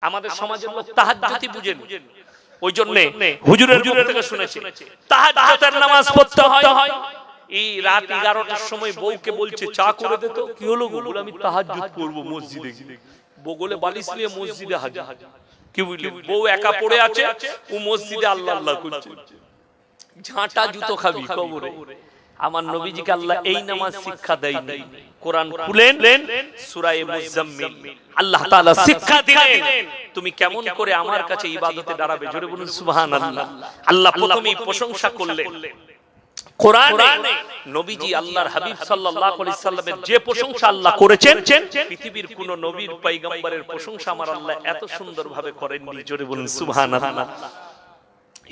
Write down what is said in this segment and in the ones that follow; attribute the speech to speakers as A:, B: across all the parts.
A: আমাদের সমাজের লোক তাহাজ্জুদই বুঝেন, ওই জন্য হুজুরের মুখ থেকে শুনেছি তাহাজ্জুদের নামাজ পড়তে হয়। এই রাত 11টার সময় বউকে বলছে চা করে দে তো। কি হলো গো? বলে আমি তাহাজ্জুদ পড়ব মসজিদে গিয়ে। বগলে বালিশ নিয়ে মসজিদে হাজির। কি বুঝলি? বউ একা পড়ে আছে, ও মসজিদে আল্লাহ আল্লাহ করছে। ঝাঁটা জুতো খাবি কবরে। আমার নবীজিকে আল্লাহ এই নামাজ শিক্ষা দেয়নি। কোরআন খুলেন সূরা মুজাম্মিল, আল্লাহ তাআলা শিক্ষা দিলেন তুমি কেমন করে আমার কাছে ইবাদতে দাঁড়াবে। জোরে বলুন সুবহানাল্লাহ। আল্লাহ প্রথমেই প্রশংসা করলেন কোরআনে নবীজি আল্লাহর হাবিব সাল্লাল্লাহু আলাইহি সাল্লামের যে প্রশংসা আল্লাহ করেছেন, পৃথিবীর কোন নবীর পয়গম্বরের প্রশংসা আমার আল্লাহ এত সুন্দরভাবে করেননি। জোরে বলুন সুবহানাল্লাহ।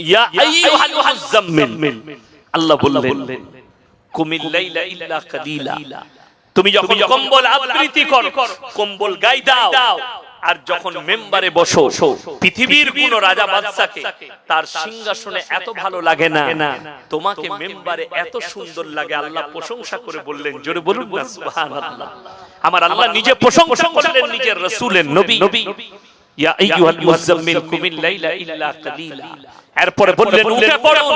A: ইয়া আইয়ুহাল মুজাম্মিল, আল্লাহ বললেন কুমিল লাইলা ইল্লা কালিলা। তুমি যখন কম্বল আবৃত্তি করো, কম্বল গায়ে দাও, আর যখন মেম্বারে বসো, পৃথিবীর কোন রাজা বাদশাকে তার সিংহাসনে এত ভালো লাগে না, তোমাকে মেম্বারে এত সুন্দর লাগে। আল্লাহ প্রশংসা করে বললেন, জোরে বলুন না সুবহানাল্লাহ। আমার আল্লাহ নিজে প্রশংসা করলেন নিজের রাসূলের নবী। ইয়া আইয়ুহাল মুজাম্মিল কুমিল লাইলা ইল্লা কালিলা। এরপরে বললেন উঠে পড়ুন,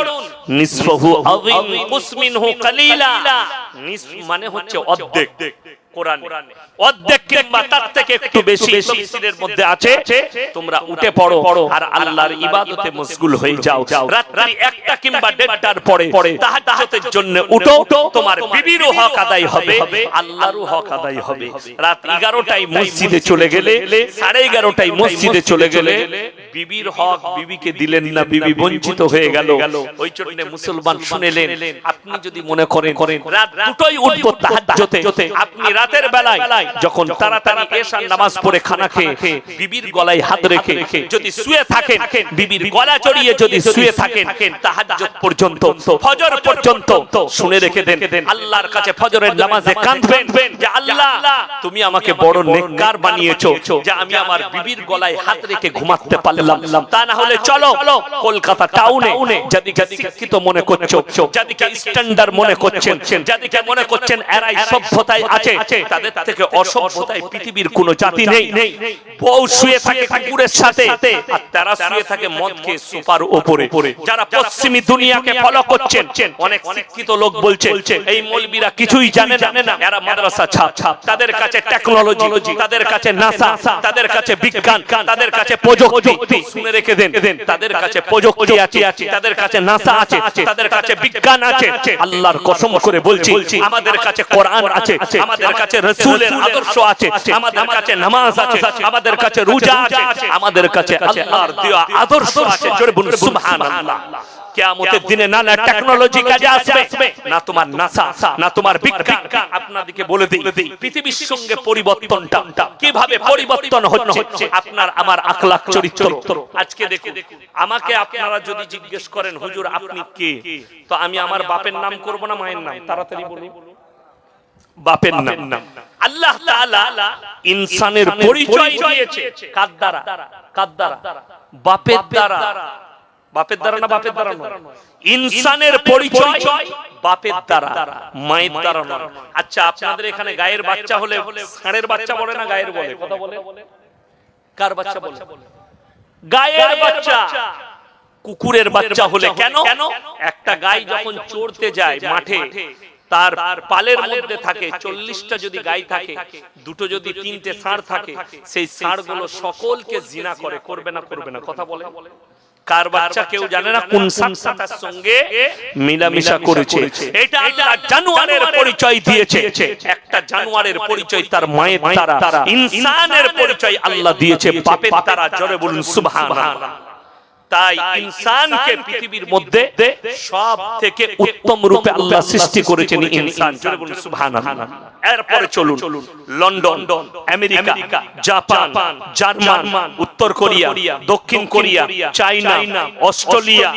A: নিসফাহু আও ইনকুস মিনহু কালিলা। নিসফ মানে হচ্ছে অর্ধেক। কোরআনে অর্ধেক কিংবা তার থেকে একটু বেশি তাফসীরের মধ্যে আছে। তোমরা উঠে পড়ো আর আল্লাহর ইবাদতে মশগুল হয়ে যাও। রাত্রি 1টা কিংবা 1:30টার পরে তাহাজ্জুদের জন্য উঠো। তোমার বিবিরও হক আদায় হবে, আল্লাহরও হক আদায় হবে। রাত 11টায় মসজিদে চলে গেলে, 11:30টায় মসজিদে চলে গেলে বিবির হক বিবিকে দিলেন না, বিবি বঞ্চিত হয়ে গেল। ওই জন্য মুসলমান শুনেলেন, আপনি যদি মনে করেন রাত 2টোই উঠবো তাহাজ্জুদে, আপনি রাতের বেলায় যখন তাড়াতাড়ি এশার নামাজ পড়ে খানা খেয়ে বিবির গলায় হাত রেখে যদি শুয়ে থাকেন, বিবির গলা জড়িয়ে যদি শুয়ে থাকেন তাহাজ্জুদ পর্যন্ত, ফজর পর্যন্ত, শুনে রেখে দেন আল্লাহর কাছে ফজরের নামাজে কাঁদবেন যে আল্লাহ তুমি আমাকে বড় নেককার বানিয়েছো যে আমি আমার বিবির গলায় হাত রেখে ঘুমাতে পারলাম। তা না হলে চলো কলকাতা টাউনে যাদিকে শিক্ষিত মনে করছো, যাদিকে স্ট্যান্ডার্ড মনে করছেন, যাদিকে মনে করছেন এরাই সভ্যতায় আছে, তাদের থেকে অসভ্যতায় পৃথিবীর কোন জাতি নেই। বউ শুয়ে থাকে কুকুরের সাথে, আর তারা শুয়ে থাকে মদ খেয়ে সোফার উপরে। যারা পশ্চিমী দুনিয়াকে ফলো করছেন, অনেক শিক্ষিত লোক বলছে এই মৌলবীরা কিছুই জানে না, এরা মাদ্রাসা ছাত্র, তাদের কাছে টেকনোলজি, তাদের কাছে নাসা, তাদের কাছে বিজ্ঞান, তাদের কাছে প্রযুক্তি। শুনে রেখে দেন, তাদের কাছে প্রযুক্তি আছে, তাদের কাছে নাসা আছে, তাদের কাছে বিজ্ঞান আছে। আল্লাহর কসম করে বলছি আমাদের কাছে কোরআন আছে, আমাদের কাছে রাসূলের আদর্শ আছে, আমাদের কাছে নামাজ আছে, আমাদের কাছে রোজা আছে, আমাদের কাছে আল্লাহর দেওয়া আদর্শ আছে। জোরে বলুন সুবহানাল্লাহ। কিয়ামতের দিনে না টেকনোলজি কাজে আসবে, না তোমার নাসা, না তোমার বিজ্ঞান। আপনাদেরকে বলে দিই পৃথিবীর সঙ্গে পরিবর্তনটা কিভাবে পরিবর্তন হচ্ছে, আপনার আমার আখলাক চরিত্র। আজকে দেখুন, আমাকে আপনারা যদি জিজ্ঞেস করেন হুজুর আপনি কে, তো আমি আমার বাপের নাম করব না মায়ের নাম? তাড়াতাড়ি বলুন। বাপের নাম। আল্লাহ তাআলা ইনসানের পরিচয় দিয়েছে কার দ্বারা? বাপের দ্বারা। বাপের দ্বারা না বাপের দ্বারা নয়, ইনসানের পরিচয় বাপের দ্বারা, মায়ের দ্বারা নয়। আচ্ছা আপনাদের এখানে গায়ের বাচ্চা হলে ষাঁড়ের বাচ্চা বলে না গায়ের বলে? কথা বলে? কার বাচ্চা বলে? গায়ের বাচ্চা। কুকুরের বাচ্চা হলে কেন? একটা গাই যখন চড়তে যায় মাঠে, তার পালের মধ্যে থাকে 40টা যদি গাই থাকে, দুটো যদি 3টে ষাঁড় থাকে, সেই ষাঁড়গুলো সকলকে জিনা করবে না? কথা বলে? কার বাচ্চা কেউ জানে না কোন ষাঁড়টার সঙ্গে মিলামিশা করেছে। এটা আল্লাহ জানোয়ারের পরিচয় দিয়েছে। একটা জানোয়ারের পরিচয় তার মায়ের দ্বারা, ইনসানের পরিচয় আল্লাহ দিয়েছে বাপের দ্বারা। জোরে বলুন সুবহানাল্লাহ। তাই ইনসানকে পৃথিবীর মধ্যে সব থেকে উত্তম রূপে আল্লাহ সৃষ্টি করেছেন ইনসান। জোরে বলুন সুবহানাল্লাহ। এরপরে চলুন লন্ডন, আমেরিকা, জাপান, জার্মান, উত্তর কোরিয়া, দক্ষিণ কোরিয়া, চায়না, অস্ট্রেলিয়া,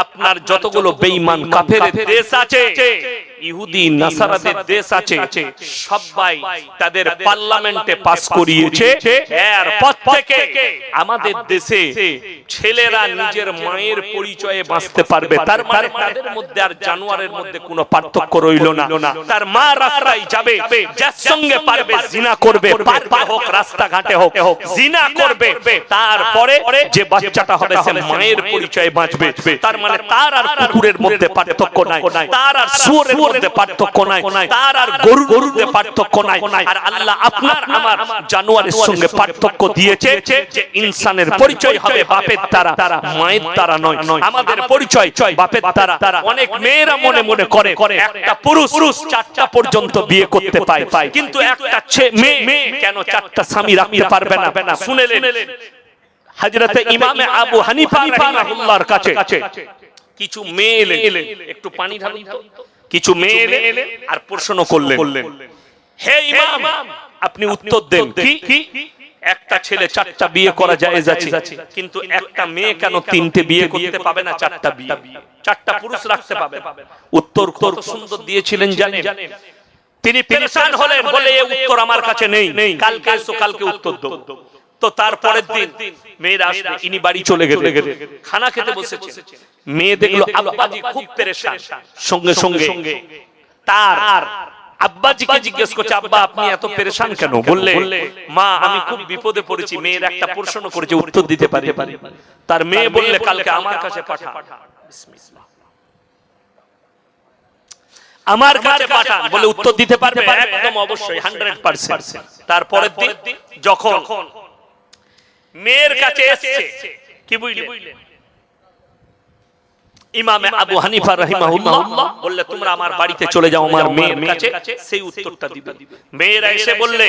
A: আপনার যতগুলো বেঈমান কাফের দেশ আছে, ইহুদি নাসারাদের দেশ আছে, সবাই তাদের পার্লামেন্টে পাস করিয়েছে। এরপর থেকে আমাদের দেশে ছেলেরা নিজের মায়ের পরিচয়ে বাঁচতে পারবে। তার মানে তাদের মধ্যে আর জানোয়ারের মধ্যে কোনো পার্থক্য রইল না। তার মা রাস্তায় যাবে, যার সঙ্গে পারবে জিনা করবে, পারবে হোক রাস্তাঘাটে হোক জিনা করবে। তারপরে যে বাচ্চাটা হবে সে মায়ের পরিচয়ে বাঁচবে। তার মানে তার আর কুকুরের মধ্যে পার্থক্য নাই, তার আর শুয়োরের মধ্যে পার্থক্য নাই, তার আর গরুর মধ্যে পার্থক্য নাই। আর আল্লাহ আপনার আমার জানোয়ারের সঙ্গে পার্থক্য দিয়েছে যে ইনসানের পরিচয় হবে বাপের দ্বারা, মায়ের দ্বারা নয়। আমাদের পরিচয় বাপের দ্বারা। অনেক মেয়েরা মনে মনে করে একটা পুরুষ 4টা পর্যন্ত বিয়ে করতে পায়, কিন্তু একটা মেয়ে কেন 4টা স্বামী রাখতে পারবে না? শুনেলেন হযরত ইমাম আবু হানিফা রাহিমাহুল্লাহর কাছে কিছু মেয়ে এলেন, একটু পানি ঢালুন তো। কিছু মেয়ে এলেন আর প্রশ্ন করলেন, হে ইমাম আপনি উত্তর দেন, কি একটা ছেলে 4টা বিয়ে করা জায়েজ আছে, কিন্তু একটা মেয়ে কেন 3টে বিয়ে করতে পাবে না? 4টা বিয়ে 4টা পুরুষ রাখতে পাবে? উত্তর কত সুন্দর দিয়েছিলেন জানেন? তিনি পেরেশান হলেন, বলে এই উত্তর আমার কাছে নেই, কালকে এসো, কালকে উত্তর দেব। তো তারপরের দিন মেয়েরা আসবে, ইনি বাড়ি চলে গেলেন, খানা খেতে বসেছে। মেয়ে দেখলো আব্বাজি খুব পেরেশান, সঙ্গে সঙ্গে তার আব্বাজিকে জিজ্ঞেস করছে, আব্বা আপনি এত পেরেশান কেন? বললে, মা আমি খুব বিপদে পড়েছি, মেয়ের একটা প্রশ্ন করেছে, উত্তর দিতে পারি। তার মেয়ে বললে, কালকে আমার কাছে পাঠা, বিসমিল্লাহ, আমার কাছে পাঠান। বলে উত্তর দিতে পারবে? একদম অবশ্যই, 100%। তারপরের দিন যখন মেয়ের কাছে এসেছে, কি বুঝলেন? ইমাম আবু হানিফা রাহিমাহুল্লাহ বললে, তোমরা আমার বাড়িতে চলে যাও, আমার মেয়ের কাছে সেই উত্তরটা দিবে। মেয়েরা এসে বললে,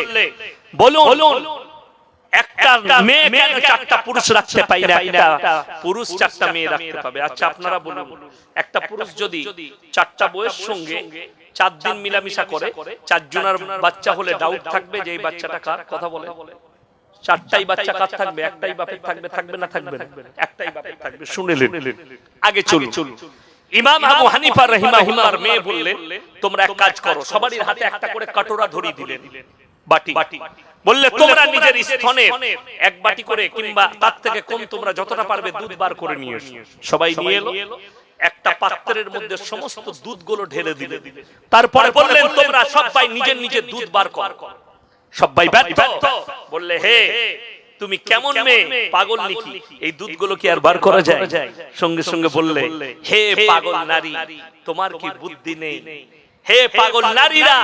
A: বলুন একটা মেয়ে কেন 4টা পুরুষ রাখতে পাই না? একটা পুরুষ 4টা মেয়ে রাখতে পাবে। আচ্ছা আপনারা বলুন, একটা পুরুষ যদি 4টা বউয়ের সঙ্গে 4 দিন মিলামিশা করে, 4 জনের বাচ্চা হলে ডাউট থাকবে যে এই বাচ্চাটা কার? কথা বলে 4টাই বাচ্চা কার থাকবে? একটাই বাপের থাকবে, থাকবে না থাকবে না? একটাই বাপের থাকবে। শুনেলেন? আগে চলুন। ইমাম আবু হানিফা রাহিমাহুল্লাহর মেয়ে বললেন, তোমরা এক কাজ করো, সবারই হাতে একটা করে কাটোরা ধরিয়ে দিলেন, বাটি। বললে, তোমরা নিজের স্তনের 1 বাটি করে কিংবা তার থেকে কম তোমরা যতটা পারবে দুধ বার করে নিয়ে এসো। সবাই নিয়ে এলো, একটা পাত্রের মধ্যে সমস্ত দুধগুলো ঢেলে দিলে। তারপরে বললেন, তোমরা সবাই নিজের নিজের দুধ বার করো। সবাই ব্যর্থ। বললে, হে তুমি কেমন মেয়ে, পাগল নাকি? এই দুধগুলো কি আর বার করা যায়? সঙ্গে সঙ্গে বললে, হে পাগল নারী, তোমার কি বুদ্ধি নেই? হে পাগল নারীরা,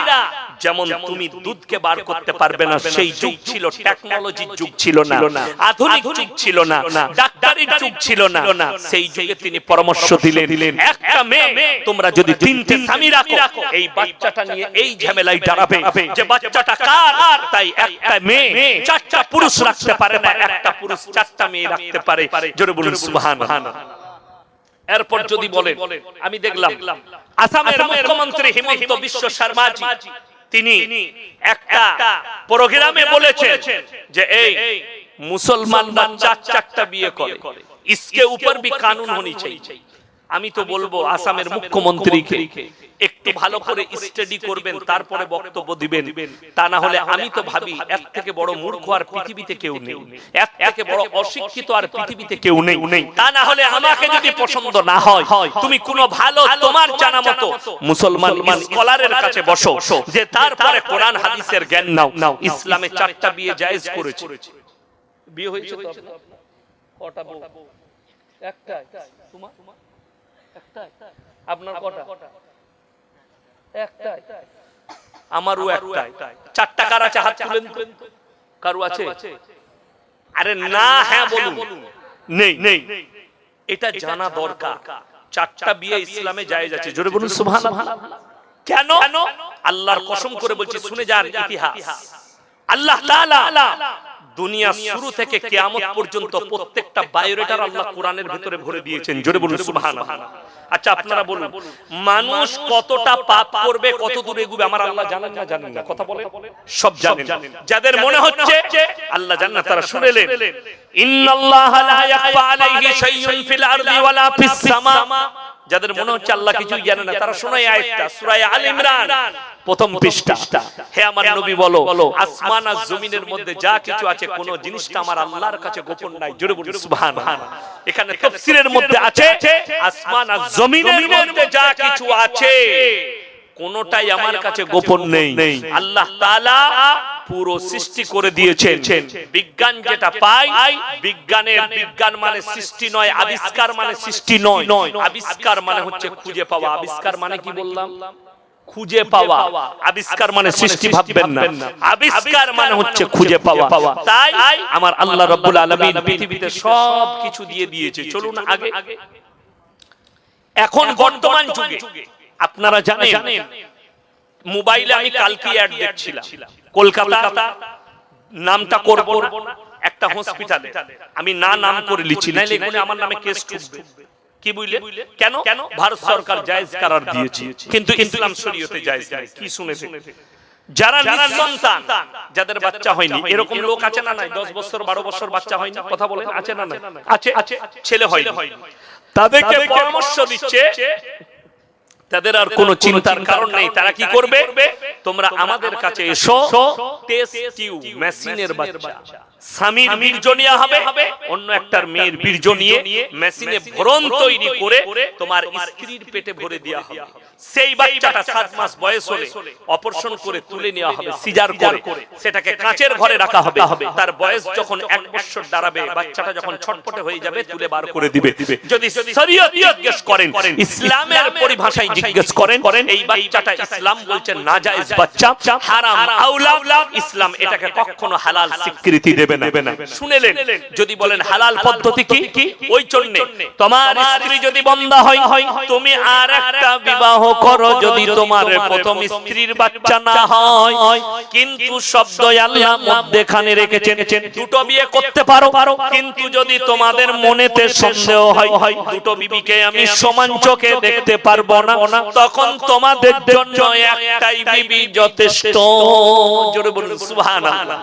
A: যেমন তুমি দুধকে বার করতে পারবে না, সেই যুগ ছিল টেকনোলজির যুগ ছিল না, আধুনিক যুগ ছিল না, ডাক্তারির যুগ ছিল না। সেই যুগে তিনি পরামর্শ দিলেন, একটা মেয়ে তোমরা যদি 3টে স্বামী রাখো, এই বাচ্চাটা নিয়ে এই ঝামেলায় দাঁড়াবে যে বাচ্চাটা কার। তাই একটা মেয়ে 4টা পুরুষ রাখতে পারে না, একটা পুরুষ 4টা মেয়ে রাখতে পারে। জোরে বলুন সুবহানাল্লাহ। এরপর যদি বলেন, আমি দেখলাম আসামের মুখ্যমন্ত্রী হিমন্ত বিশ্ব শর্মাজি তিনি একটা প্রোগ্রামে বলেছেন যে এই মুসলমানরা 4টা বিয়ে করে, इसके ऊपर भी कानून होनी चाहिए। আমি তো বলবো আসামের মুখ্যমন্ত্রীকে একটু ভালো করে স্টাডি করবেন, তারপরে বক্তব্য দিবেন। তা না হলে আমি তো ভাবি এর থেকে বড় মূর্খ আর পৃথিবীতে কেউ নেই, এর থেকে বড় অশিক্ষিত আর পৃথিবীতে কেউ নেই। তা না হলে আমাকে যদি পছন্দ না হয়, তুমি কোনো ভালো তোমার জানা মতো মুসলমান স্কলারের কাছে বসো, যে তারপরে কোরআন হাদিসের জ্ঞান নাও। ইসলামে 4টা বিয়ে জায়েজ করেছে। বিয়ে হয়েছে তো কটা বউ? একটাই। তোমার একটাই। আপনার কটা? একটাই। আমারও একটাই। 4টা কার আছে? হাত তুলেন তো। কারো আছে? আরে না, হ্যাঁ বলুন। নেই। এটা জানা দরকার। 4টা বিয়ে ইসলামে জায়েজ আছে। জোরে বলুন সুবহানাল্লাহ। কেন? আল্লাহর কসম করে বলছি, শুনে যান ইতিহাস। আল্লাহ তাআলা দুনিয়া শুরু থেকে কিয়ামত পর্যন্ত প্রত্যেকটা বায়োডাটার আল্লাহ কোরআনের ভিতরে ভরে দিয়েছেন। জোরে বলুন সুবহানাল্লাহ। আচ্ছা আপনারা বলুন, মানুষ কতটা পাপ করবে, কত দূরে এগোবে, আমার আল্লাহ জানেন না? জানেন না? কথা বলে সব জানেন। যাদের মনে হচ্ছে আল্লাহ জানেন না, তারা শুনেলেন, ইন্নাল্লাহা লা ইয়াখফা আলাইহি শাইউন ফিল আরদি ওয়ালা ফিস সামা। যাদের মনে হচ্ছে আল্লাহ কিছুই জানে না, তারা শোনায় আয়াতটা সূরা আলে ইমরান প্রথম পৃষ্ঠা। হে আমার নবী বলো, আসমান আর জমিনের মধ্যে যা কিছু আছে কোন জিনিসটা আমার আল্লাহর কাছে গোপন নাই। জোরে বলুন সুবহানাল্লাহ। এখানে তাফসীরের মধ্যে আছে আসমান আর জমিনের মধ্যে যা কিছু আছে কোনটাই আমার কাছে গোপন নেই। আল্লাহ তাআলা পুরো সৃষ্টি করে দিয়েছেন। বিজ্ঞান যেটা পায়, বিজ্ঞান মানে সৃষ্টি নয়, আবিষ্কার মানে সৃষ্টি নয়। আবিষ্কার মানে হচ্ছে খুঁজে পাওয়া। আবিষ্কার মানে কি বললাম? খুঁজে পাওয়া। আবিষ্কার মানে সৃষ্টি ভাববেন না, আবিষ্কার মানে হচ্ছে খুঁজে পাওয়া। তাই আমার আল্লাহ রাব্বুল আলামিন পৃথিবীতে সব কিছু দিয়ে দিয়েছে। চলুন আগে। এখন বর্তমান যুগে আপনারা জানেন, মোবাইলে আমি কালকে অ্যাড দেখছিলাম, কলকাতা নামটা করব না, একটা হসপিটালে আমি নাম করে লিখছি, নাইলে এখানে আমার নামে কেস ঠুকবে। কি বুঝলে? কেন? ভারত সরকার জায়েজ করার দিয়েছে, কিন্তু ইসলাম শরীয়তে জায়েজ নাই। কি শুনেছে? যারা নিঃসন্তান, যাদের বাচ্চা হয়নি, এরকম লোক আছে না নাই? 10 বছর 12 বছর বাচ্চা হয়নি, কথা বলেন আছে না নাই? আছে, ছেলে হয়নি। তাদেরকে পরামর্শ দিচ্ছে তাদের আর কোনো চিন্তার কারণ নেই। তারা কি করবে? তোমরা আমাদের কাছে এসো, টেস্ট টিউব মেশিনের বাচ্চা, স্বামীর বীর্য নেওয়া হবে, অন্য একটার মেয়ের বীর্য নিয়ে মেশিনে ভরণ তৈরি করে তোমার স্ত্রীর পেটে ভরে দেওয়া হবে। সেই বাচ্চাটা 7 মাস বয়স হলে অপারেশন করে তুলে নেওয়া হবে, সিজার করে সেটাকে কাঁচের ঘরে রাখা হবে। তার বয়স যখন 1 বছর দাঁড়াবে, বাচ্চাটা যখন ছটপটে হয়ে যাবে, তুলে বার করে দিবে। যদি শরীয়ত জিজ্ঞেস করেন, ইসলামের পরিভাষায় জিজ্ঞেস করেন, এই বাচ্চাটা ইসলাম বলছে নাজায়েজ বাচ্চা, হারাম আওলাদ, ইসলাম এটাকে কখনো হালাল স্বীকৃতি দেবে না। শুনেলেন? যদি বলেন হালাল পদ্ধতি কি? ওই জন্য তোমার স্ত্রী যদি বন্ধা হয়, তুমি আর একটা বিবাহ করো, যদি তোমার প্রথম স্ত্রীর বাচ্চা না হয়, কিন্তু শব্দ আল্লাহ মধ্যখানে রেখেছেন, দুটো বিয়ে করতে পারো। কিন্তু যদি তোমাদের মনেতে সন্দেহ হয় দুটো বিবিকে আমি সমান চোখে দেখতে পারবো না, তখন তোমাদের জন্য একটাই বিবি যথেষ্ট। জোরে বলুন সুবহানাল্লাহ।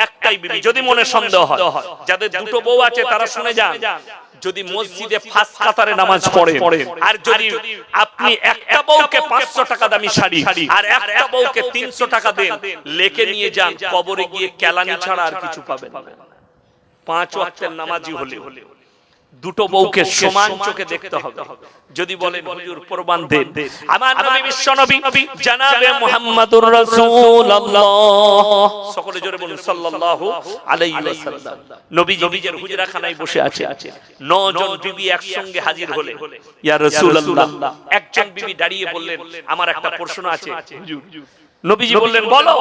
A: একটাই বিবি, যদি মনে সন্দেহ হয়। যাদের দুটো বউ আছে তারা শুনে যান, যদি মসজিদে ফার্স্ট কাতারে নামাজ পড়েন, আর যদি আপনি একটা বউকে 500 টাকা দামি শাড়ি আর একটা বউকে 300 টাকা দেন, লেকে নিয়ে যান, কবরে গিয়ে কেলানি ছাড়া আর কিছু পাবেন না। 5 ওয়াক্তের নামাজি হলে দুটো বউকে সমান চোখে দেখতে হবে। যদি বলেন হুজুর প্রমাণ দেন, আমার নবী বিশ্ব নবী জনাবে মুহাম্মদুর রাসূলুল্লাহ, সকলে জোরে বলুন সাল্লাল্লাহু আলাইহি ওয়াসাল্লাম, নবীজি নিজের হুজরাখানায় বসে আছে। 9 জন বিবি একসঙ্গে হাজির হলে, ইয়া রাসূলুল্লাহ, একজন বিবি দাঁড়িয়ে বললেন, আমার একটা প্রশ্ন আছে হুজুর। নবীজি বললেন, বলো।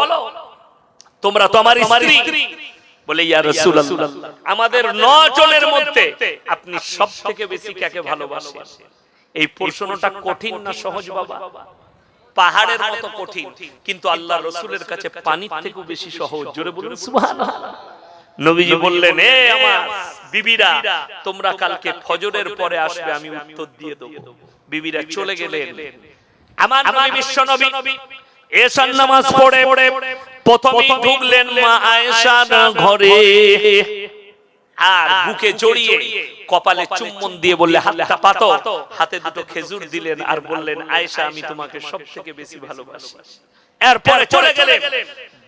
A: তোমরা তো আমার স্ত্রী। বলে, ইয়া রাসূলুল্লাহ, আমাদের 9 জনের মধ্যে আপনি সবথেকে বেশি কাকে ভালোবাসেন? এই প্রশ্নটা কঠিন না সহজ বাবা? পাহাড়ের মতো কঠিন, কিন্তু আল্লাহর রাসূলের কাছে পানির থেকেও বেশি সহজ। জোরে বলুন সুবহানাল্লাহ। নবীজি বললেন, এ আমার বিবিরা, তোমরা কালকে ফজরের পরে আসবে, আমি উত্তর দিয়ে দেব। বিবিরা চলে গেলেন। আমার নবী বিশ্ব নবী এশার নামাজ পড়ে প্রথমেই ঢুকলেন মা আয়েশার ঘরে, আর বুকে জড়িয়ে কপালে চুম্বন দিয়ে বললে, হাতটা পাতো। হাতে দুটো খেজুর দিলেন আর বললেন, আয়েশা, আমি তোমাকে সবথেকে বেশি ভালোবাসি। এরপরে চলে গেলেন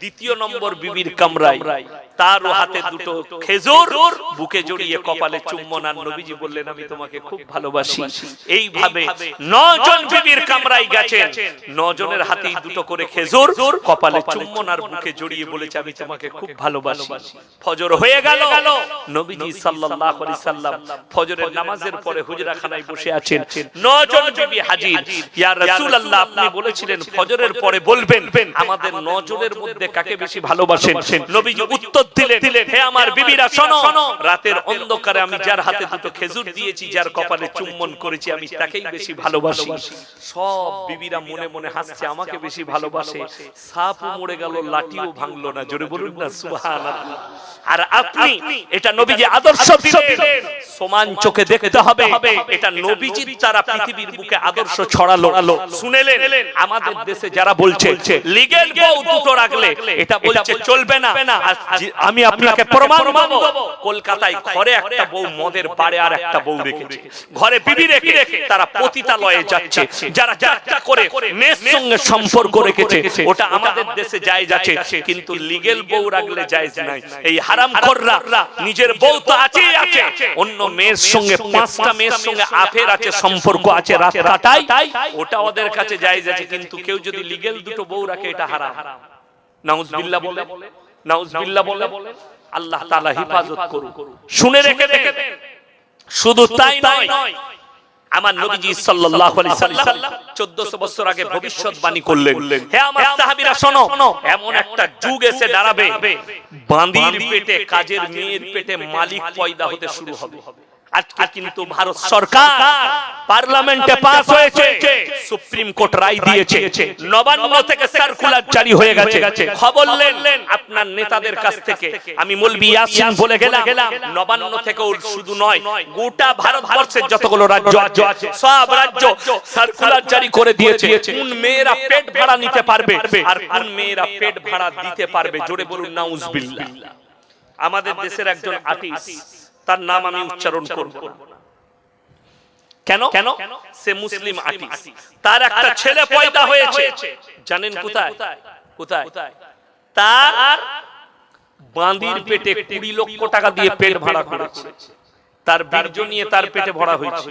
A: দ্বিতীয় নম্বর বিবির কামরায়, তারও হাতে দুটো খেজুর, বুকে জড়িয়ে কপালে চুম্বন, আর নবীজি বললেন, আমি তোমাকে খুব ভালোবাসি। এইভাবে 9 জন বিবির কামরায় গেছেন, 9 জনের হাতেই দুটো করে খেজুর, কপালে চুম্বন আর বুকে জড়িয়ে বলেছে, আমি তোমাকে খুব ভালোবাসি। ফজর হয়ে গেল, নবীজি সাল্লাল্লাহু আলাইহি সাল্লাম ফজরের নামাজের পরে হুজরাখানায় বসে আছেন। 9 জন বিবি হাজির। ইয়া রাসূলুল্লাহ, আপনি বলেছিলেন ফজরের পরে বলবেন আমাদের 9 জনের মধ্যে কাকে বেশি ভালোবাসেন? নবীজি উত্তর দিলেন, হে আমার বিবিরা শোনো, রাতের অন্ধকারে আমি যার হাতে দুটো খেজুর দিয়েছি, যার কপালে চুম্বন করেছি, আমি তাকেই বেশি ভালোবাসি। সব বিবিরা মনে মনে হাসছে, আমাকে বেশি ভালোবাসে। সাপও মরে গেল, লাঠিও ভাঙলো না। জোরে বলুন না সুবহানাল্লাহ। আর আপনি, এটা নবীজি আদর্শ দিলেন, সমান চোখে দেখতে হবে। এটা নবীজির দ্বারা পৃথিবীর বুকে আদর্শ ছড়ালো। শুনেলেন আমাদের দেশে যারা বলছে লিগেল বউ দুটো রাখলে এটা বলছে চলবে না। আমি আপনাকে প্রমাণ দেব, কলকাতায় ঘরে একটা বউ মদের পাড়ে আর একটা বউ রেখেছে, ঘরে বিবি রেখে তারা পতিতালয়ে যাচ্ছে, যারা যাত্রা করে মেয়ের সঙ্গে সম্পর্ক রেখেছে, ওটা আমাদের দেশে জায়েজ আছে, কিন্তু লিগ্যাল বউ রাখলে জায়েজ নাই। এই হারামখোররা নিজের বউ তো আছেই আছে, অন্য মেয়ের সঙ্গে 5টা মেয়ের সঙ্গে আফের আছে, সম্পর্ক আছে রাত কাটায়, ওটা ওদের কাছে জায়েজ আছে। কিন্তু কেউ যদি লিগ্যাল দুটো বউ রাখে এটা হারাম। নাউজুবিল্লাহ বলে, নাউজুবিল্লাহ বলে, আল্লাহ তাআলা হেফাজত করুন। শুনে রেখে দেন। শুধু তাই নয়, আমার নবীজি সাল্লাল্লাহু আলাইহি সাল্লাম 1400 বছর আগে ভবিষ্যৎবাণী করলেন, হে আমার সাহাবীরা শোনো, এমন একটা যুগ এসে দাঁড়াবে, বাঁদির পেটে, কাজের মেয়ের পেটে মালিক পয়দা হতে শুরু হবে। আজকে কিন্তু ভারত সরকার পার্লামেন্টে পাস হয়েছে, সুপ্রিম কোর্ট রায় দিয়েছে, নবান্ন থেকে সার্কুলার জারি হয়ে গেছে। খবর নেন আপনার নেতাদের কাছ থেকে, আমি মৌলভী ইয়াসিন বলে গেলাম, নবান্ন থেকেও শুধু নয়, গোটা ভারতবর্ষের যতগুলো রাজ্য আছে সব রাজ্য সার্কুলার জারি করে দিয়েছে কোন মেয়েরা পেট ভাড়া নিতে পারবে আর কোন মেয়েরা পেট ভাড়া দিতে পারবে। জোরে বলুন নাউজুবিল্লাহ। আমাদের দেশের একজন আর্টিস্ট, তার নাম আমি উচ্চারণ করব না, কেন? সে মুসলিম আর্টিস্ট, তার একটা ছেলে পয়দা হয়েছে, জানেন কোথায়? কোথায়? তার বাঁদির পেটে 20 লক্ষ টাকা দিয়ে পেট ভাড়া করেছে, তার বীর্য নিয়ে তার পেটে ভরা হয়েছে,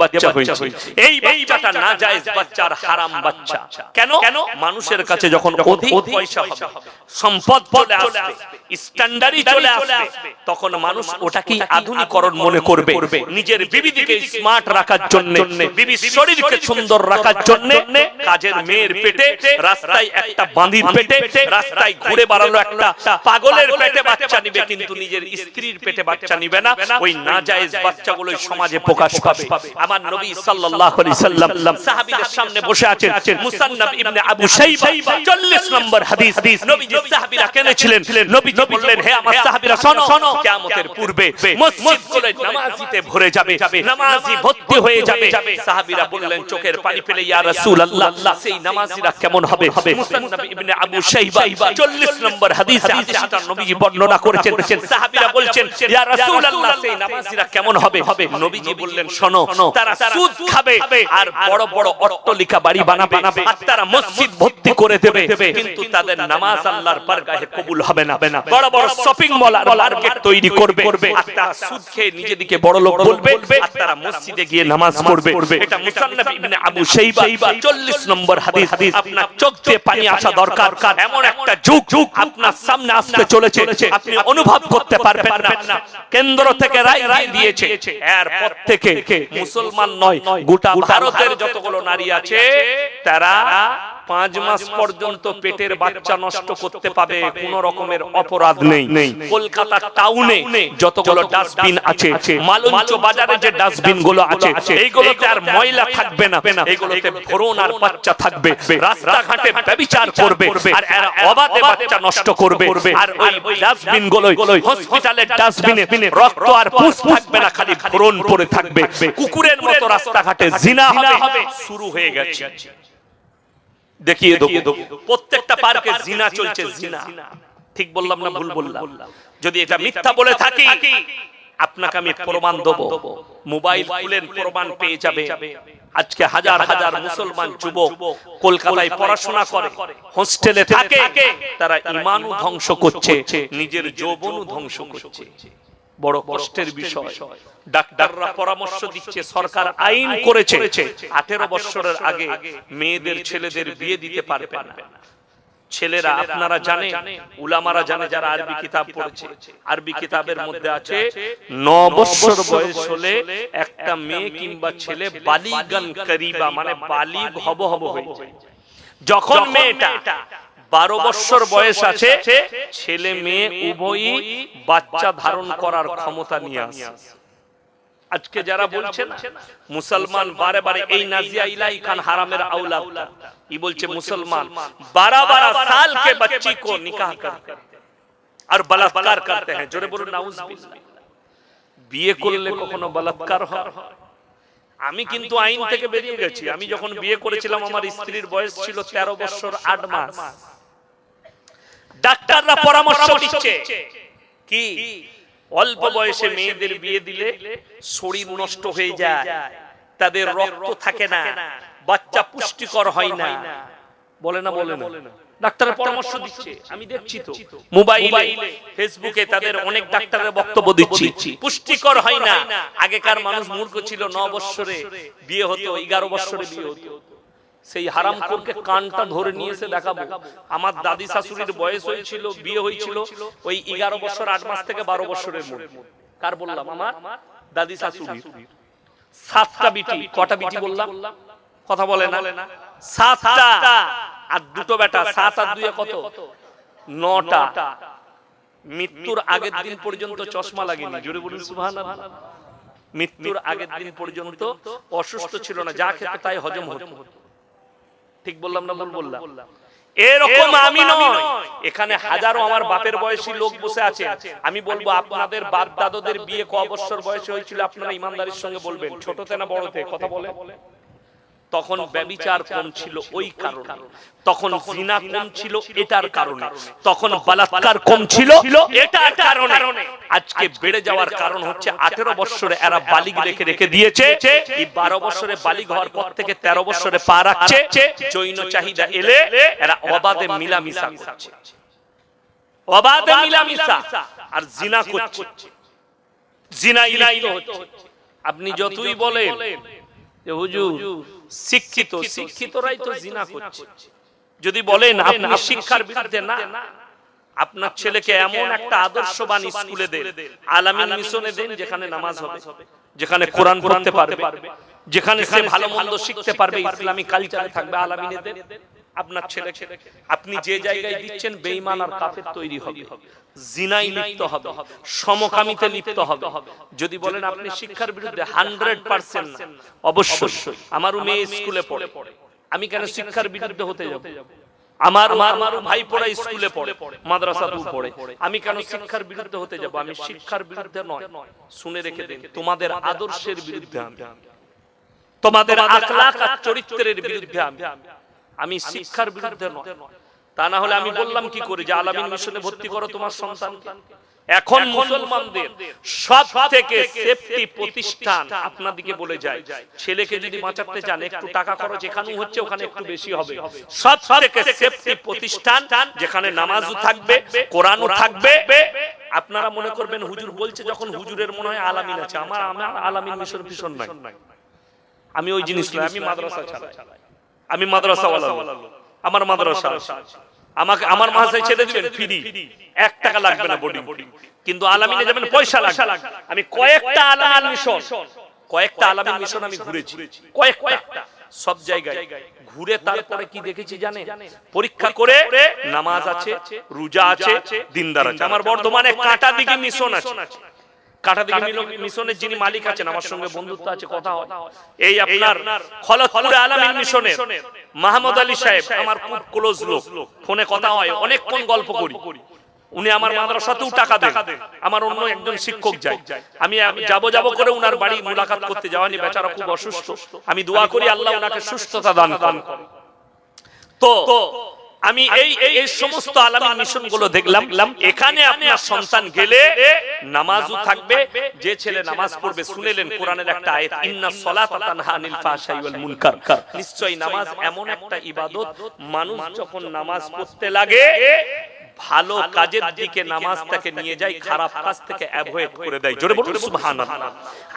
A: বাচ্চা হয়েছে। এই বাচ্চাটা নাজায়েজ বাচ্চা আর হারাম বাচ্চা। কেন? মানুষের কাছে যখন অধিক পয়সা হবে, সম্পদ চলে আসবে, স্ট্যান্ডার্ডই চলে আসবে, তখন মানুষ ওটাকেই আধুনিকরণ মনে করবে। নিজের বিবিকে স্মার্ট রাখার জন্য, বিবির শরীরকে সুন্দর রাখার জন্য কাজের মেয়ের পেটে, রাস্তায় একটা বাঁধির পেটে, রাস্তায় ঘুরে বেড়ানো একটা পাগলের পেটে বাচ্চা নিবে, কিন্তু নিজের স্ত্রীর পেটে বাচ্চা নিবে না। ওই নাজায়েজ বাচ্চাগুলো সমাজে প্রকাশ পাবে। আমার নবী সাল্লাল্লাহু আলাইহি সাল্লাম সাহাবীদের সামনে বসে আছেন, মুসান্নাফ ইবনে আবু শাইবা 40 নম্বর হাদিস, নবীজি সাহাবীরা কেনেছিলেন, নবীজি বললেন, হে আমার সাহাবীরা শোনো, কিয়ামতের পূর্বে মসজিদগুলো নামাজিতে ভরে যাবে, নামাজি ভর্তি হয়ে যাবে। সাহাবীরা বললেন চোখের পানি ফেলে, ইয়া রাসূলুল্লাহ, সেই নামাজিরা কেমন হবে? মুসান্নাফ ইবনে আবু শাইবা 40 নম্বর হাদিসে হাদিসটা নবীজি বর্ণনা করেছেন। সাহাবীরা বলছেন, ইয়া রাসূলুল্লাহ, সেই নামাজিরা কেমন হবে? নবীজি বললেন, শোনো, তারা সুদ খাবে আর বড় বড় অট্টালিকা বাড়ি বানাবে আর তারা মসজিদ ভর্তি করে দেবে, কিন্তু তাদের নামাজ আল্লাহর বারগাহে কবুল হবে না। বড় বড় শপিং মল আর মার্কেট তৈরি করবে আর তারা সুদ খেয়ে নিজেদিকে বড় লোক বলবে আর তারা মসজিদে গিয়ে নামাজ পড়বে। এটা মুসান্নাফ ইবনে আবু শাইবা 40 নম্বর হাদিস। আপনার চোখ দিয়ে পানি আসা দরকার। এমন একটা যুগ আপনার সামনে আসতে চলেছে, আপনি অনুভব করতে পারবেন না। কেন্দ্র থেকে রায় দিয়েছে, এরপর থেকে মুসলমান নয়, গোটা ভারতের যতগুলো নারী আছে তারা 5 মাস পর্যন্ত পেটের বাচ্চা নষ্ট করতে পাবে, কোন রকমের অপরাধ নেই। কলকাতা টাউনে যতগুলো ডাস্টবিন আছে, মালঞ্চ বাজারে যে ডাস্টবিন গুলো আছে, এইগুলোতে আর ময়লা থাকবে না, এইগুলোতে ভ্রূণ আর বাচ্চা থাকবে। রাস্তাঘাটে ব্যভিচার করবে আর এরা অবাধে বাচ্চা নষ্ট করবে। আর ওই ডাস্টবিন গুলো, হসপিটালের ডাস্টবিনে রক্ত আর পুষ থাকবে না, খালি ভ্রূণ পড়ে থাকবে। কুকুরের মতো রাস্তাঘাটে জিনা হবে, শুরু হয়ে গেছে। দেখিয়ে দেবো প্রত্যেকটা পার্কে জিনা চলছে, জিনা। ঠিক বললাম না ভুল বললাম? যদি এটা মিথ্যা বলে থাকি, আপনাকে আমি প্রমাণ দেব। মোবাইল খুলেন, প্রমাণ পেয়ে যাবে। আজকে হাজার হাজার মুসলমান যুবক কলকাতায় পড়াশোনা করে, হোস্টেলে থাকে, তারা ঈমানও ধ্বংস করছে, নিজের যৌবনও ধ্বংস করছে। বড় কষ্টের বিষয়। ডাক্তাররা পরামর্শ দিচ্ছে, সরকার আইন করেছে 18 বছরের আগে মেয়েদের ছেলেদের বিয়ে দিতে পারবে না। ছেলেরা আপনারা জানেন, উলামারা জানে, যারা আরবি কিতাব পড়েছে, আরবি কিতাবের মধ্যে আছে 9 বছর বয়স হলে একটা মেয়ে কিংবা ছেলে বালিগান করিবা, মানে বালিগ হব হয়ে যায়। যখন মেয়েটা 12 বছর বয়স আছে, ছেলে মেয়ে উভয়ই বাচ্চা ধারণ করার ক্ষমতা নিয়ে আসে। আজকে যারা বলছেন মুসলমান বারে বারে এই নাজিয়া ইলাহি খান হারামের আওলাদ, ই বলছে মুসলমান 12 साल के बच्ची को निकाह करते हैं और बलात्कार करते हैं। জোরে বলুন নাউজুবিল্লাহ। বিয়ে করলে কখনো বলাৎকার হয়? আমি কিন্তু আইন থেকে বেরিয়ে গেছি। আমি যখন বিয়ে করেছিলাম আমার স্ত্রীর বয়স ছিল 13 বছর 8 মাস। ডাক্তাররা পরামর্শ দিচ্ছে কি অল্প বয়সে মেয়েদের বিয়ে দিলে শরীর নষ্ট হয়ে যায়, তাদের রক্ত থাকে না, বাচ্চা পুষ্টিকর হয় না। বলে না বলে না, ডাক্তারের পরামর্শ দিচ্ছে, আমি দেখছি তো মোবাইলে ফেসবুকে তাদের অনেক ডাক্তারের বক্তব্য দিচ্ছি, পুষ্টিকর হয় না। আগেকার মানুষ মূর্খ ছিল, 9 বছরে বিয়ে হতো, 11 বছরে বিয়ে হতো। সেই হারামখোরকে কানটা ধরে নিয়ে এসে দেখাবো। আমার দাদি শাশুড়ির বয়স হয়েছিল, বিয়ে হয়েছিল ওই 11 বছর 8 মাস থেকে 12 বছরের মধ্যে। কার বললাম? আমার দাদি শাশুড়ি। 7টা বিটি। কটা বিটি বললাম? কথা বলে না। 7টা আর 2টো বেটা। 7 আর 2 কত? 9টা। মৃত্যুর আগের দিন পর্যন্ত চশমা লাগেনি। জোরে বলুন সুবহানাল্লাহ। মৃত্যুর আগের দিন পর্যন্ত অসুস্থ ছিল না, যা খেত তাই হজম হতো। ঠিক বললাম না ভুল বললাম? এরকম আমি নয়, এখানে হাজারো আমার বাপের বয়সী লোক বসে আছে। আমি বলবো আপনাদের বাপ দাদাদের বিয়ে ক বছর বয়সে হয়েছিল আপনারা ইমানদারির সঙ্গে বলবেন, ছোটতে না বড়তে? কথা বলে। তখন ব্যভিচার কম ছিল ওই কারণে, তখন জিনা কম ছিল এটার কারণে, তখন বলাৎকার কম ছিল এটার কারণে। আজকে বেড়ে যাওয়ার কারণ হচ্ছে 18 বছরে এরা বালিগ রেখে দিয়েছে। এই 12 বছরে বালিগ হওয়ার পর থেকে 13 বছরে পা রাখছে। যৌন চাহিদা এলে এরা অবাধে মিলামিশা করছে, অবাধে মিলামিশা আর জিনা করছে। জিনা ইলাইল হচ্ছে। আপনি যতই বলেন যে হুজুর শিক্ষিত, শিক্ষিতরাই তো জিনা করছে। যদি বলেন আপনি শিক্ষার বিরুদ্ধে, না, আপনার ছেলেকে এমন একটা আদর্শবান স্কুলে দেন, আলামিন মিশনে দেন, যেখানে নামাজ হবে, যেখানে কোরআন পড়তে পারবে, যেখানে সে ভালো মন্দ শিখতে পারবে, ইসলামী কালচারে থাকবে, আলামিনে দেন আপনার ছেলেকে। আপনি যে জায়গায় দিচ্ছেন বেঈমান আর কাফের তৈরি হবে, জিনায় লিপ্ত হবে, সমকামিতে লিপ্ত হবে। যদি বলেন আপনি শিক্ষার বিরুদ্ধে, 100% না, অবশ্যই। আমার মেয়ে স্কুলে পড়ে, আমি কেন শিক্ষার বিরুদ্ধে হতে যাব? আমার ভাই পড়া স্কুলে পড়ে, মাদ্রাসাতেও পড়ে, আমি কেন শিক্ষার বিরুদ্ধে হতে যাব? আমি শিক্ষার বিরুদ্ধে নয়, শুনে রেখে দেন, তোমাদের আদর্শের বিরুদ্ধে আমি, তোমাদের আখলাক আর চরিত্রের বিরুদ্ধে আমি শিক্ষার বিরুদ্ধে নয়। তা না হলে আমি বললাম কি করে যে আলামিন মিশনে ভর্তি করো তোমার সন্তানকে? এখন মুসলমানদের সব থেকে সেফটি প্রতিষ্ঠান আপনাদেরকে বলে যায়, ছেলেকে যদি বাঁচাতে চান একটু টাকা খরচ এখানেও হচ্ছে, ওখানে একটু বেশি হবে। সব থেকে সেফটি প্রতিষ্ঠান যেখানে নামাজও থাকবে, কোরআনও থাকবে। আপনারা মনে করবেন হুজুর বলছে যখন, হুজুরের মনে হয় আলামিন আছে। আমার আলামিন মিশন ভীষণ নাই, আমি ওই জিনিস নয়। আমি মাদ্রাসা চালাই, আমি মাদ্রাসাওয়ালা লোক, আমার মাদ্রাসা আছে। আমাকে আমার মাদ্রাসায় ছেড়ে দিবেন ফ্রি, 1 টাকা লাগবে না বোর্ডিং, কিন্তু আলামিনে যাবেন পয়সা লাগবে। আমি কয়েকটা আলামিন মিশন আমি ঘুরেছি, কয়েকটা, সব জায়গায় ঘুরে তারপরে কি দেখেছি জানেন? পরীক্ষা করে নামাজ আছে, রোজা আছে, দিনদার আছে। আমার বর্ধমানে কাঁটাদিঘি মিশন আছে। কাঁটাদিঘি মিশনের যিনি মালিক আছেন, আমার সঙ্গে বন্ধুত্ব আছে, কথা হয়। এই আপনার খলতপুরে আলামিন মিশনের মাহমুদ আলী সাহেব আমার খুব ক্লোজ লোক, ফোনে কথা হয়, অনেকক্ষণ গল্প করি। উনি আমার মাদ্রাসাতেও টাকা দেন, আমার অন্য একজন শিক্ষক যায়, আমি যাব করে উনার বাড়ি মুলাকাত করতে যাওয়ানি, বেচারা খুব অসুস্থ। আমি দোয়া করি আল্লাহ উনাকে সুস্থতা দান করেন। তো আমি এই সমস্ত আলামিন মিশন গুলো দেখলাম। এখানে আপনার সন্তান গেলে নামাজও থাকবে, যে ছেলে নামাজ পড়বে, শুনেলেন কোরআনের একটা আয়াত, ইন্নাস সালাতা তানহা আনিল ফাহশাই ওয়াল মুনকার। নিশ্চয়ই নামাজ এমন একটা ইবাদত, মানুষ যখন নামাজ পড়তে লাগে ভালো কাজের দিকে নামাজটাকে নিয়ে যায়, খারাপ কাজ থেকে অ্যাভয়েড করে দেয়। জোরে বলুন সুবহানাল্লাহ।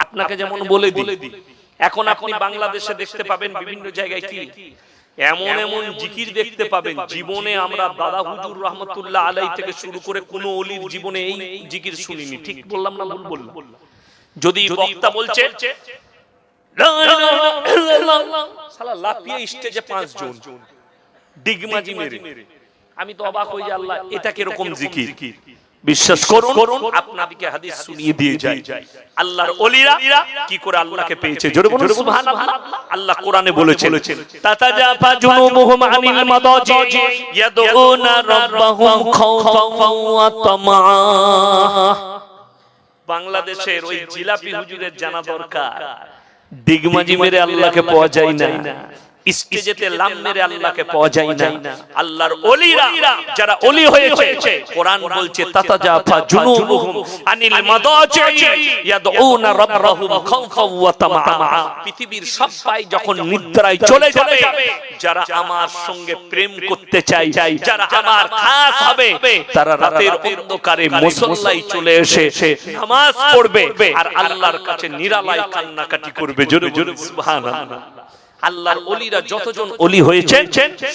A: আপনাকে যেমন বলে দিই, এখন আপনি বাংলাদেশে দেখতে পাবেন বিভিন্ন জায়গায় কি এমন এমন জিকির দেখতে পাবেন, জীবনে আমরা দাদা হুজুর রহমতুল্লাহ আলাইহি থেকে শুরু করে কোন ওলির জীবনে এই জিকির শুনিনি। ঠিক বললাম না ভুল বললাম? যদি বক্তা বলছে লা ইলাহা ইল্লাল্লাহ, শালা লাফিয়ে স্টেজে 5 জন ডিগমাজি মেরে, আমি তো অবাক হই যে আল্লাহ এটা কি রকম জিকির? বিশ্বাস করুন, আপনাদেরকে হাদিস শুনিয়ে দিয়ে যায় আল্লাহর ওলিরা কি করে আল্লাহকে পেয়েছে। জোরে বলুন সুবহানাল্লাহ। আল্লাহ কোরআনে বলেছেন, তাতাজাফা জুনুবুহুম আনিল মাদাজি ইয়াদউনা রাব্বাহুম খাওফান ওয়া তামআ। বাংলাদেশের ওই জিলাপি হুজুরের জানা দরকার, ডিগমাজি মেরে আল্লাহকে পাওয়া যায় না। স্টেজেতে লাম মেরে আল্লাহকে পাওয়া যায় না। আল্লাহর ওলিরা যারা ওলি হয়েছে, কোরআন বলছে তাতাজাফা জুনুবুহুম আনিল মাদাজি ইয়াদউনা রাব্বাহুম খাওফাও ওয়া তামাআ। পৃথিবীর সবাই যখন নিদ্রায় চলে যাবে, যারা আমার সঙ্গে প্রেম করতে চায়, যারা আমার খাস হবে, তারা রাতের অন্ধকারে মুসল্লায় চলে এসে নামাজ পড়বে আর আল্লাহর কাছে নিরালায় কান্নাকাটি করবে। জোরে জোরে সুবহানাল্লাহ। আল্লাহর ওলিরা যতজন ওলি হয়েছেন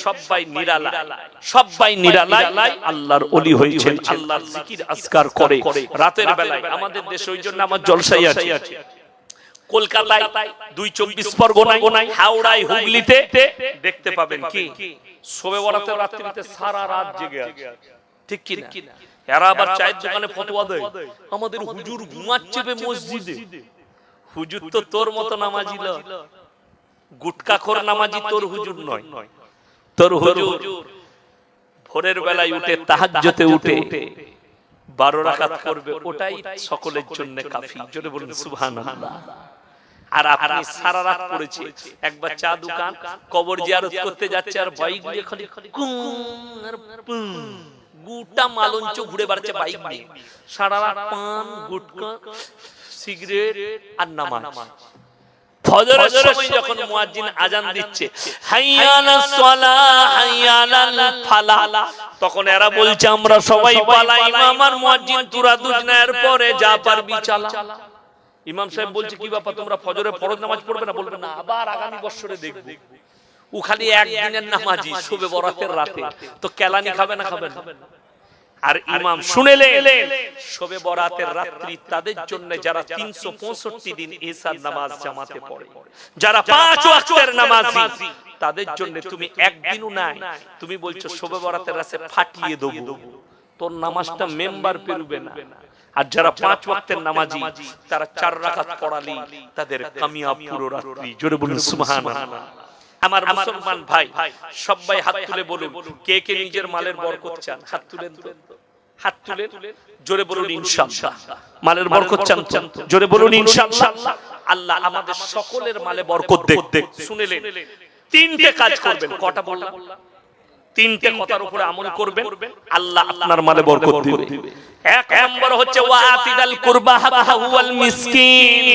A: সবাই নিরালায় আল্লাহর ওলি হয়েছেন, আল্লাহর জিকির আজকার করে রাতের বেলায়। আমাদের দেশে ওই জন্য আমার জলসাই আছে, কলকাতায় ২৪ পরগনায়, হাওড়ায়, হুগলিতে দেখতে পাবেন কি শবে বরাতের রাত্রিতে সারা রাত জেগে আছে, ঠিক কি না? এরা আবার চায়ের দোকানে ফতোয়া দেয়, আমাদের হুজুর ঘুমাচ্ছে মসজিদে। হুজুর তো তোর মতো নামাজি না, গুটকাখোর নামাজি তোর হুজুর নয়। তোর হুজুর ভোরের বেলায় উঠে তাহাজ্জুদে উঠে 12 রাকাত করবে, ওটাই সকলের জন্য কাফি। জোরে বলুন সুবহানাল্লাহ। আর আপনি সারা রাত পড়েছে, একবার চা দোকান, কবর জিয়ারত করতে যাচ্ছে আর বাইক দিয়ে খালি গুটা মালঞ্চ ঘুরে বেড়াচ্ছে বাইক নিয়ে, সারা রাত পান, গুটকা, সিগারেট আর নামাজ। ফজরের সময় যখন মুয়াজ্জিন আজান দিচ্ছে, হাইয়া আলাস সালাহ হাইয়া আলাল ফালাহ, তখন এরা বলছে আমরা সবাই পালাই, ইমাম আর মুয়াজ্জিন তুরা দুজনার পরে যা পারবি চালা। ইমাম সাহেব বলছে কি ব্যাপার, তোমরা ফজরে ফরজ নামাজ পড়বে না? বলবে না, আবার আগামী বছরে দেখব। ও খালি একদিনের নামাজি, শবে বরাতের রাতে, তো কেলানি খাবে না? খাবে না। আর ইমাম শুনেলেন শবে বরাতের রাত্রি তাদের জন্য যারা 365 দিন ইশার নামাজ জামাতে পড়ে, যারা 5 ওয়াক্তের নামাজি, তাদের জন্য তুমি একদিনও নাই, তুমি বলছো শবে বরাতের রাতে ফাটিয়ে দেব, তোর নামাজটা মেম্বার পেরবে না। আর যারা 5 ওয়াক্তের নামাজি, তারা 4 রাকাত পড়ালি তাদের কামিয়াব পুরো রাত্রি। জোরে বলুন সুবহানাল্লাহ। আমার মুসলমান ভাই সবাই হাত তুলে বলুন, কে কে নিজের মালের বরকত চান? হাত তুলেন, হাত তুলেন, জোরে বলুন ইনশাআল্লাহ। মালের বরকত চান? জোরে বলুন ইনশাআল্লাহ। আল্লাহ আমাদের সকলের মালে বরকত দেখ। শুনেলেন, 3টে কাজ করবেন। কটা বললাম? 3টে কথার উপরে আমল করবেন, আল্লাহ আপনার মালে বরকত দিবে। এক নম্বর হচ্ছে ওয়াতিদাল কুরবা হাক্কাহু ওয়াল মিসকিন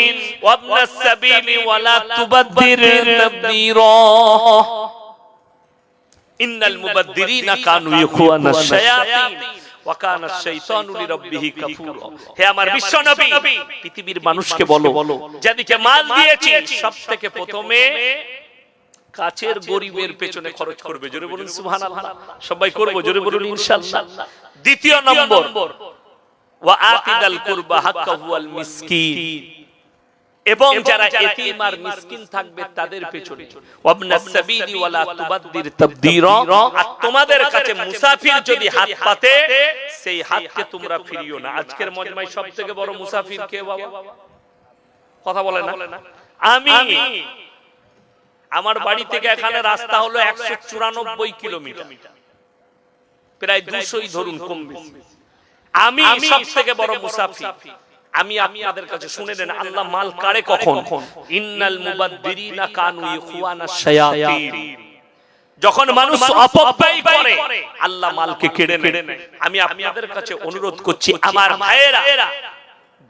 A: ওয়াবনাস সাবিলি ওয়ালা তুবাদদির তাবদীরা। ইন্নাল মুবাদদিরিনা কানু ইখওয়ানাশ শায়াতিন ওয়া কানা আশ-শাইতানু লিরাব্বিহি কাফুরা। হে আমার বিশ্ব নবী, পৃথিবীর মানুষকে বলো, যাদেরকে মাল দিয়েছি সবথেকে প্রথমে কাছের গরিবের পেছনে খরচ করবে। জোরে বলুন সুবহানাল্লাহ। সবাই করব, জোরে বলুন ইনশাআল্লাহ। দ্বিতীয় নম্বর ওয়াতিদাল কুরবা হাক্কাহু ওয়াল মিসকিন, এবং যারা এতিম আর মিসকিন থাকবে তাদের পেছনে, ওয়াবনাস সাবিলি ওয়ালা তুবাদদির তাবদীরা। আর তোমাদের কাছে মুসাফির যদি হাত পাতে, সেই হাতকে তোমরা ফিরিও না। আজকের মজমায় সবথেকে বড় মুসাফির কে বাবা? কথা বলে না? আমি। আমার বাড়ি থেকে এখানে রাস্তা হলো 194 কিলোমিটার, প্রায় 200ই ধরুন কম বেশি। আমি সবথেকে বড় মুসাফির। আমি আপনাদের কাছে শুনে নেন, আল্লাহ মাল কাড়ে কখন? ইন্নাল মুবাদদিরিনা কানু ইখওয়ানাশ শায়াতিন। যখন মানুষ অপব্যয় করে আল্লাহ মালকে কেড়ে নেয়। আমি আপনাদের কাছে অনুরোধ করছি, আমার ভাইয়েরা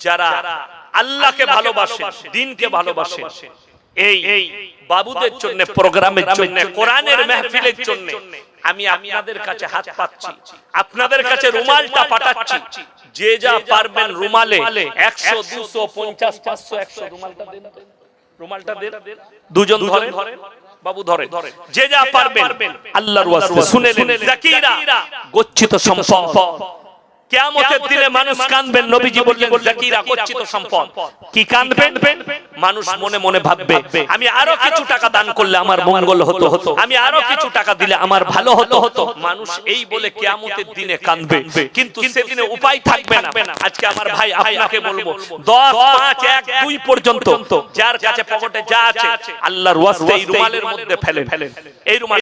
A: যারা আল্লাহকে ভালোবাসেন, দ্বীনকে ভালোবাসেন, এই বাবুদের জন্য, প্রোগ্রামের জন্য, কোরআনের মাহফিলের জন্য আমি আপনাদের কাছে হাত পাচ্ছি, আপনাদের কাছে রুমালটা পাঠাচ্ছি। যে যা পারবেন রুমালে 100 200 50 500 100 রুমালটা দেন, রুমালটা দেন। দুজন ধরেন, বাবু ধরে, যে যা পারবেন আল্লাহর ওয়াস্তে। শুনেলেন, যাকিরা গচ্ছিত সম্পদ। কিয়ামতের দিনে মানুষ কাঁদবেন। নবীজি বললেন, যাকিরা গচ্ছিত সম্পদ। কি কাঁদবেন? মানুষ মনে মনে ভাববে, আমি আরো কিছু টাকা দান করলে আমার মঙ্গল হতো, আমি আরো কিছু টাকা দিলে আমার ভালো হতো। মানুষ এই বলে কিয়ামতের দিনে কাঁদবে, কিন্তু সেদিনে উপায় থাকবে না। আজকে আমার ভাই আপনাকে বলবো, 10 5 1 2 পর্যন্ত যার কাছে পকেটে যা আছে আল্লাহর ওয়াস্তে এই রুমালের মধ্যে ফেলেন। এই রুমাল